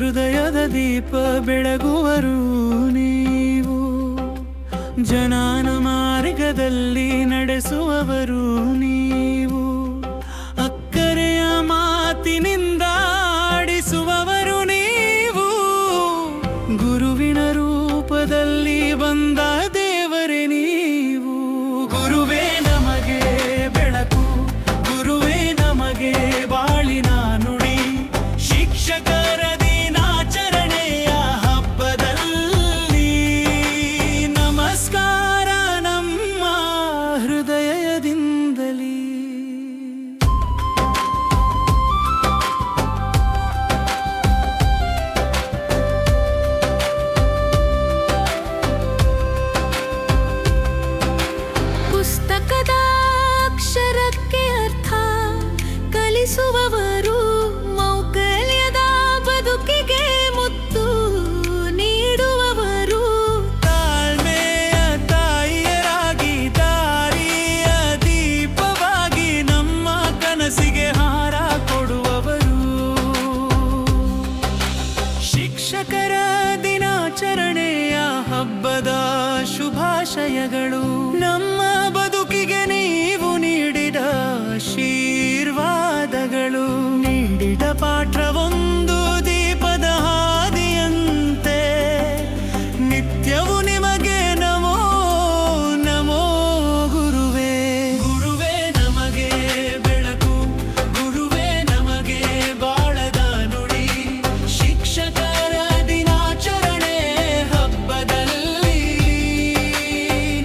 ಹೃದಯದ ದೀಪ ಬೆಳಗುವರು ನೀವು, ಜನನ ಮಾರ್ಗದಲ್ಲಿ ನಡೆಸುವವರು ನೀವು, ಅಕ್ಕರೆಯ ಮಾತಿನಿಂದ ಆಡಿಸುವವರು ನೀವು, ಗುರುವಿನ ರೂಪದಲ್ಲಿ ಬಂದ ದೇವರೇ ನೀವು. ಗುರುವೇ ನಮಗೆ ಬೆಳಕು, ಗುರುವೇ ನಮಗೆ ಬಾಳಿನ ನುಡಿ, ಶಿಕ್ಷಕರ ದಿನಾಚರಣೆಯ ಹಬ್ಬದಲ್ಲಿ ನಮಸ್ಕಾರ ನಮ್ಮ ಹೃದಯದಿಂದಲೇ. ಪುಸ್ತಕದ ಅಕ್ಷರಕ್ಕೆ ಅರ್ಥ ಕಲಿಸುವವರು, ಮೌಲ್ಯದ ಬದುಕಿಗೆ ಮುತ್ತು ನೀಡುವವರು, ತಾಳ್ಮೆಯ ತಾಯಿಯರಾಗಿ ದಾರಿಯ ದೀಪವಾಗಿ ನಮ್ಮ ಕನಸಿಗೆ ಹಾರ ಕೊಡುವವರು. ಶಿಕ್ಷಕರ ದಿನಾಚರಣೆಯ ಹಬ್ಬದ ಶುಭಾಶಯಗಳು. ನಮ್ಮ ಬದುಕಿಗೆ ನೀವು ನೀಡಿದ ಆಶೀರ್ವಾದಗಳು, ನೀಡಿದ ಪಾಠವೊಂದು ದೀಪದ ಹಾದಿಯಂತೆ, ನಿತ್ಯವೂ ನಿಮಗೆ ನಮೋ ನಮೋ ಗುರುವೇ. ಗುರುವೇ ನಮಗೆ ಬೆಳಕು, ಗುರುವೇ ನಮಗೆ ಬಾಳದ ನುಡಿ, ಶಿಕ್ಷಕರ ದಿನಾಚರಣೆ ಹಬ್ಬದಲ್ಲಿ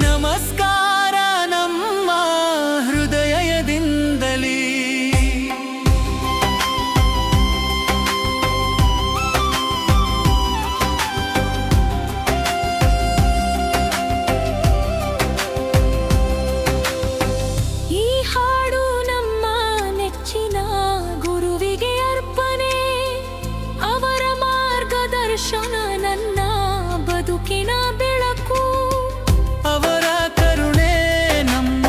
ನಮಸ್ಕಾರ ನಮ್ಮ ಹೃದಯದಿಂದಲೇ. ಈ ಹಾಡು ನಮ್ಮ ನೆಚ್ಚಿನ ಗುರುವಿಗೆ ಅರ್ಪಣೆ, ಅವರ ಮಾರ್ಗದರ್ಶನ ನನ್ನ ಬದುಕಿನ ಬೆಳಕು, ಅವರ ಕರುಣೆ ನಮ್ಮ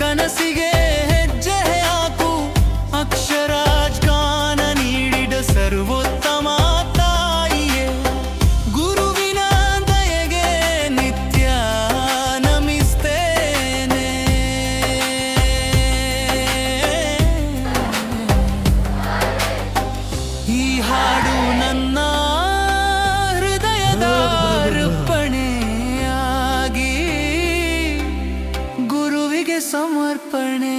ಕನಸಿಗೆ ಹೆಜ್ಜೆ ಹಾಕು, ಅಕ್ಷರಾಜ್ಞಾನ ನೀಡಿದ ಸರ್ವೋತ್ತಮ ತಾಯಿಯೇ, ಗುರುವಿನ ದಯೆಗೆ ನಿತ್ಯ ನಮಿಸ್ತೇನೆ. ಈ ಹಾಡು ನನ್ನ ಹೃದಯದ ಅರ್ಪಣೆಯಾಗಿ ಗುರುವಿಗೆ ಸಮರ್ಪಣೆ.